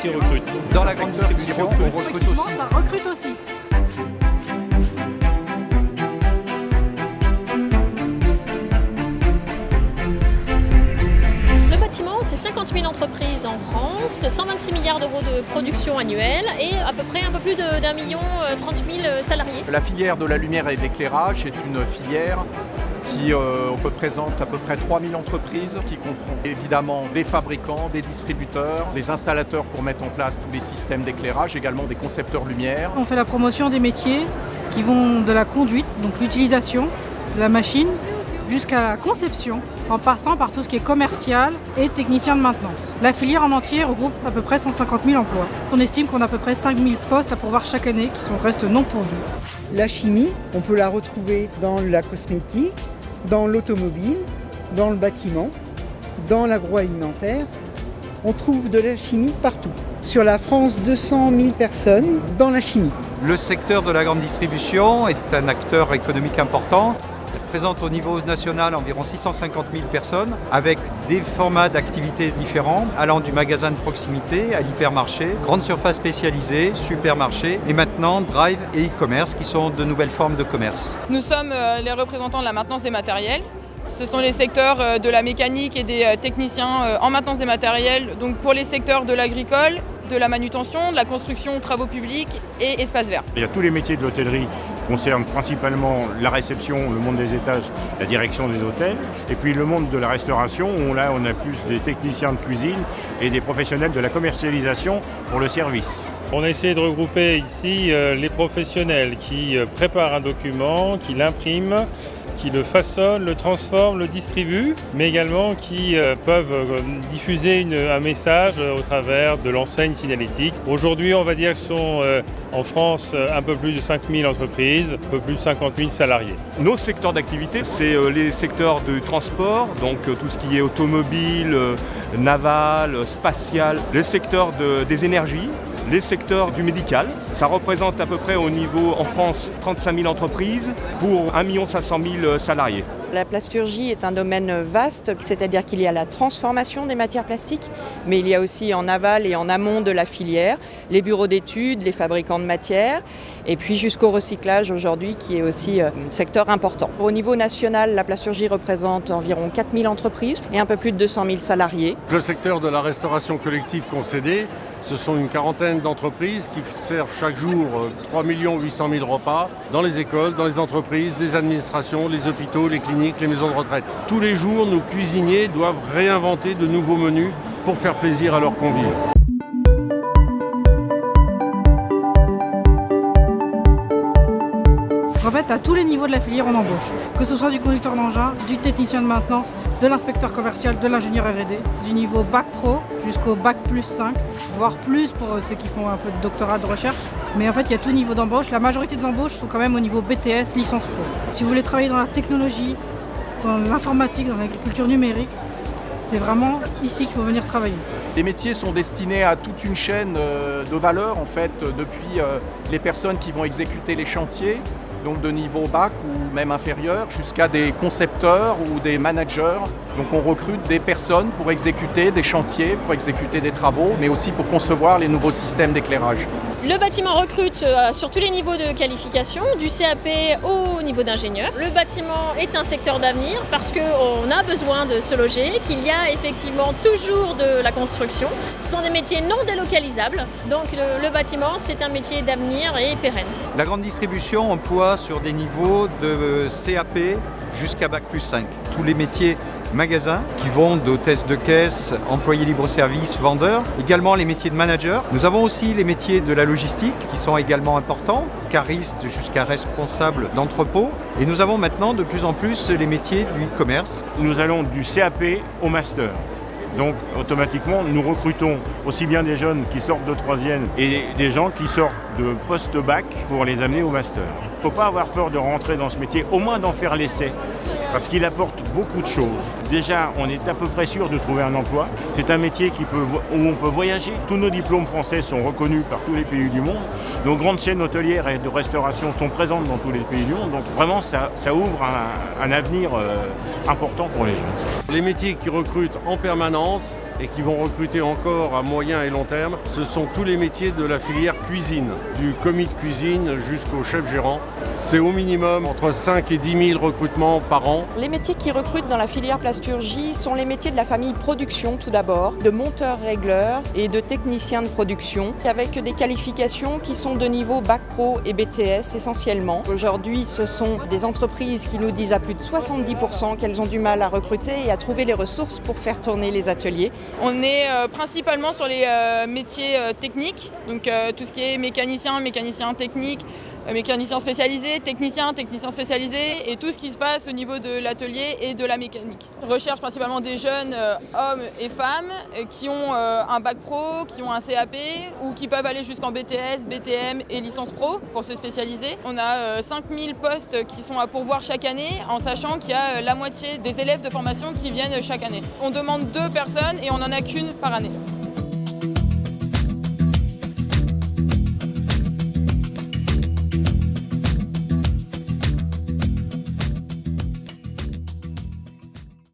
qui recrute. Dans la grande distribution, on recrute aussi. Ça recrute aussi. Le bâtiment, c'est 50 000 entreprises en France, 126 milliards d'euros de production annuelle et à peu près un peu plus d'1 million 30 000 salariés. La filière de la lumière et de l'éclairage est une filière qui représente à peu près 3000 entreprises, qui comprend évidemment des fabricants, des distributeurs, des installateurs pour mettre en place tous les systèmes d'éclairage, également des concepteurs lumière. On fait la promotion des métiers qui vont de la conduite, donc l'utilisation de la machine, jusqu'à la conception, en passant par tout ce qui est commercial et technicien de maintenance. La filière en entier regroupe à peu près 150 000 emplois. On estime qu'on a à peu près 5 000 postes à pourvoir chaque année qui restent non pourvus. La chimie, on peut la retrouver dans la cosmétique, dans l'automobile, dans le bâtiment, dans l'agroalimentaire. On trouve de la chimie partout. Sur la France, 200 000 personnes dans la chimie. Le secteur de la grande distribution est un acteur économique important. Il représente au niveau national environ 650 000 personnes avec des formats d'activités différents allant du magasin de proximité à l'hypermarché, grande surface spécialisée, supermarché et maintenant drive et e-commerce qui sont de nouvelles formes de commerce. Nous sommes les représentants de la maintenance des matériels. Ce sont les secteurs de la mécanique et des techniciens en maintenance des matériels, donc pour les secteurs de l'agricole, de la manutention, de la construction, travaux publics et espaces verts. Il y a tous les métiers de l'hôtellerie qui concernent principalement la réception, le monde des étages, la direction des hôtels. Et puis le monde de la restauration, où là on a plus des techniciens de cuisine et des professionnels de la commercialisation pour le service. On a essayé de regrouper ici les professionnels qui préparent un document, qui l'impriment, qui le façonnent, le transforment, le distribuent, mais également qui peuvent diffuser un message au travers de l'enseigne signalétique. Aujourd'hui, on va dire que ce sont en France un peu plus de 5 000 entreprises, un peu plus de 50 000 salariés. Nos secteurs d'activité, c'est les secteurs du transport, donc tout ce qui est automobile, naval, spatial, les secteurs des énergies, les secteurs du médical. Ça représente à peu près au niveau en France 35 000 entreprises pour 1 500 000 salariés. La plasturgie est un domaine vaste, c'est-à-dire qu'il y a la transformation des matières plastiques, mais il y a aussi en aval et en amont de la filière, les bureaux d'études, les fabricants de matières, et puis jusqu'au recyclage aujourd'hui qui est aussi un secteur important. Au niveau national, la plasturgie représente environ 4 000 entreprises et un peu plus de 200 000 salariés. Le secteur de la restauration collective concédée, ce sont une quarantaine d'entreprises qui servent chaque jour 3 800 000 repas dans les écoles, dans les entreprises, les administrations, les hôpitaux, les cliniques, les maisons de retraite. Tous les jours, nos cuisiniers doivent réinventer de nouveaux menus pour faire plaisir à leurs convives. En fait, à tous les niveaux de la filière, on embauche. Que ce soit du conducteur d'engin, du technicien de maintenance, de l'inspecteur commercial, de l'ingénieur R&D, du niveau Bac Pro jusqu'au Bac plus 5, voire plus pour ceux qui font un peu de doctorat de recherche. Mais en fait, il y a tout niveau d'embauche. La majorité des embauches sont quand même au niveau BTS, licence pro. Si vous voulez travailler dans la technologie, dans l'informatique, dans l'agriculture numérique, c'est vraiment ici qu'il faut venir travailler. Les métiers sont destinés à toute une chaîne de valeur, en fait, depuis les personnes qui vont exécuter les chantiers, donc de niveau bac ou même inférieur, jusqu'à des concepteurs ou des managers. Donc on recrute des personnes pour exécuter des chantiers, pour exécuter des travaux, mais aussi pour concevoir les nouveaux systèmes d'éclairage. Le bâtiment recrute sur tous les niveaux de qualification, du CAP au niveau d'ingénieur. Le bâtiment est un secteur d'avenir parce qu'on a besoin de se loger, qu'il y a effectivement toujours de la construction. Ce sont des métiers non délocalisables, donc le bâtiment c'est un métier d'avenir et pérenne. La grande distribution emploie sur des niveaux de CAP jusqu'à Bac plus 5. Tous les métiers magasins qui vont d'hôtesse de caisse, employés libre-service, vendeurs, également les métiers de manager. Nous avons aussi les métiers de la logistique qui sont également importants, caristes jusqu'à responsable d'entrepôt. Et nous avons maintenant de plus en plus les métiers du e-commerce. Nous allons du CAP au master. Donc automatiquement, nous recrutons aussi bien des jeunes qui sortent de troisième et des gens qui sortent de post-bac pour les amener au master. Il ne faut pas avoir peur de rentrer dans ce métier, au moins d'en faire l'essai, parce qu'il apporte beaucoup de choses. Déjà, on est à peu près sûr de trouver un emploi. C'est un métier où on peut voyager. Tous nos diplômes français sont reconnus par tous les pays du monde. Nos grandes chaînes hôtelières et de restauration sont présentes dans tous les pays du monde. Donc vraiment, ça ouvre un avenir important pour les gens. Les métiers qui recrutent en permanence et qui vont recruter encore à moyen et long terme, ce sont tous les métiers de la filière cuisine, du commis de cuisine jusqu'au chef gérant. C'est au minimum entre 5 et 10 000 recrutements par an. Les métiers qui recrutent dans la filière plasturgie sont les métiers de la famille production tout d'abord, de monteurs-régleurs et de techniciens de production, avec des qualifications qui sont de niveau Bac Pro et BTS essentiellement. Aujourd'hui, ce sont des entreprises qui nous disent à plus de 70% qu'elles ont du mal à recruter et à trouver les ressources pour faire tourner les ateliers. On est principalement sur les métiers techniques, donc tout ce qui est mécanicien technique, mécanicien spécialisé, technicien spécialisé et tout ce qui se passe au niveau de l'atelier et de la mécanique. On recherche principalement des jeunes hommes et femmes qui ont un bac pro, qui ont un CAP ou qui peuvent aller jusqu'en BTS, BTM et licence pro pour se spécialiser. On a 5000 postes qui sont à pourvoir chaque année en sachant qu'il y a la moitié des élèves de formation qui viennent chaque année. On demande 2 personnes et on n'en a qu'une par année.